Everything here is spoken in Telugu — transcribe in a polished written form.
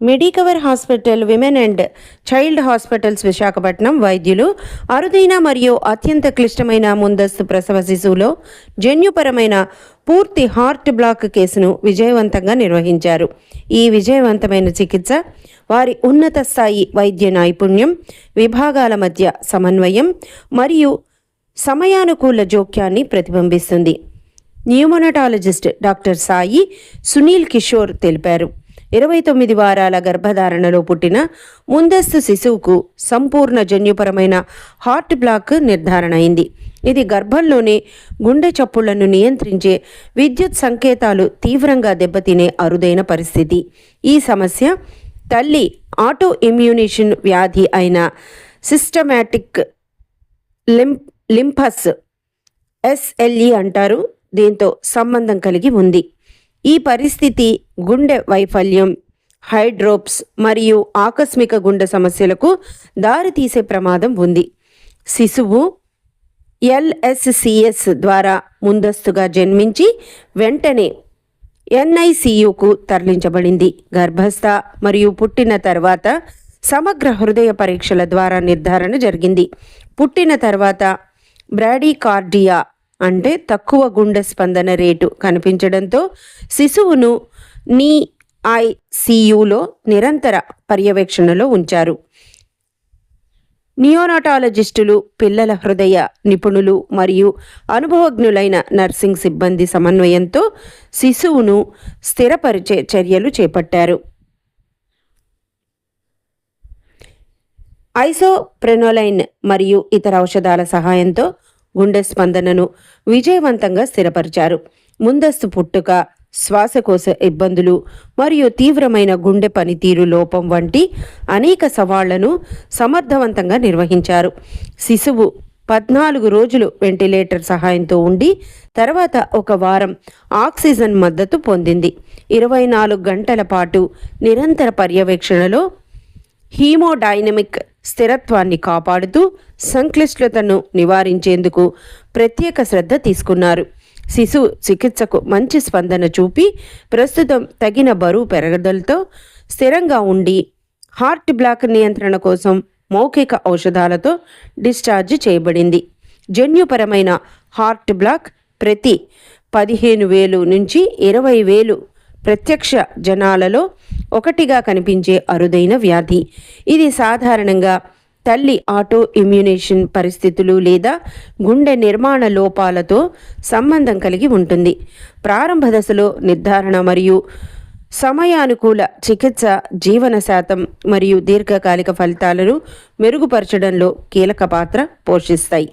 Medicover hospital, women and child hospitals Visakhapatnam వైద్యులు అరుదైన మరియు అత్యంత క్లిష్టమైన ముందస్తు ప్రసవ శిశువులో జన్యుపరమైన పూర్తి హార్ట్ బ్లాక్ కేసును విజయవంతంగా నిర్వహించారు. ఈ విజయవంతమైన చికిత్స వారి ఉన్నత స్థాయి వైద్య నైపుణ్యం, విభాగాల మధ్య సమన్వయం మరియు సమయానుకూల జోక్యాన్ని ప్రతిబింబిస్తుంది. న్యూమోనటాలజిస్ట్ డాక్టర్ సాయి సునీల్ కిషోర్ తెలిపారు. 29 వారాల గర్భధారణలో పుట్టిన ముందస్తు శిశువుకు సంపూర్ణ జన్యుపరమైన హార్ట్ బ్లాక్ నిర్ధారణ అయింది. ఇది గర్భంలోనే గుండె చప్పుళ్లను నియంత్రించే విద్యుత్ సంకేతాలు తీవ్రంగా దెబ్బతినే అరుదైన పరిస్థితి. ఈ సమస్య తల్లి ఆటో ఇమ్యూనేషన్ వ్యాధి అయిన సిస్టమాటిక్ లింఫస్ SLE అంటారు, దీంతో సంబంధం కలిగి ఉంది. ఈ పరిస్థితి గుండె వైఫల్యం, హైడ్రోప్స్ మరియు ఆకస్మిక గుండె సమస్యలకు దారితీసే ప్రమాదం ఉంది. శిశువు LSCS ద్వారా ముందస్తుగా జన్మించి వెంటనే NICUకు తరలించబడింది. గర్భస్థ మరియు పుట్టిన తర్వాత సమగ్ర హృదయ పరీక్షల ద్వారా నిర్ధారణ జరిగింది. పుట్టిన తర్వాత బ్రాడీకార్డియా అంటే తక్కువ గుండె స్పందన రేటు కనిపించడంతో శిశువును NICUలో నిరంతర పర్యవేక్షణలో ఉంచారు. నియోనటాలజిస్టులు, పిల్లల హృదయ నిపుణులు మరియు అనుభవజ్ఞులైన నర్సింగ్ సిబ్బంది సమన్వయంతో శిశువును స్థిరపరిచే చర్యలు చేపట్టారు. ఐసోప్రెనోలైన్ మరియు ఇతర ఔషధాల సహాయంతో గుండె స్పందనను విజయవంతంగా స్థిరపరిచారు. ముందస్తు పుట్టుక, శ్వాసకోశ ఇబ్బందులు మరియు తీవ్రమైన గుండె పనితీరు లోపం వంటి అనేక సవాళ్లను సమర్థవంతంగా నిర్వహించారు. శిశువు 14 రోజులు వెంటిలేటర్ సహాయంతో ఉండి తర్వాత 1 వారం ఆక్సిజన్ మద్దతు పొందింది. 24 గంటల పాటు నిరంతర పర్యవేక్షణలో హీమోడైనమిక్ స్థిరత్వాన్ని కాపాడుతూ సంక్లిష్టతను నివారించేందుకు ప్రత్యేక శ్రద్ధ తీసుకున్నారు. శిశువు చికిత్సకు మంచి స్పందన చూపి ప్రస్తుతం తగిన బరువు పెరగడంతో స్థిరంగా ఉండి హార్ట్ బ్లాక్ నియంత్రణ కోసం మౌఖిక ఔషధాలతో డిశ్చార్జ్ చేయబడింది. జన్యుపరమైన హార్ట్ బ్లాక్ ప్రతి 15,000 నుంచి 20,000 ప్రత్యక్ష జనాలలో ఒకటిగా కనిపించే అరుదైన వ్యాధి. ఇది సాధారణంగా తల్లి ఆటో ఇమ్యూనేషన్ పరిస్థితులు లేదా గుండె నిర్మాణ లోపాలతో సంబంధం కలిగి ఉంటుంది. ప్రారంభ దశలో నిర్ధారణ మరియు సమయానుకూల చికిత్స జీవన శాతం మరియు దీర్ఘకాలిక ఫలితాలను మెరుగుపరచడంలో కీలక పాత్ర పోషిస్తాయి.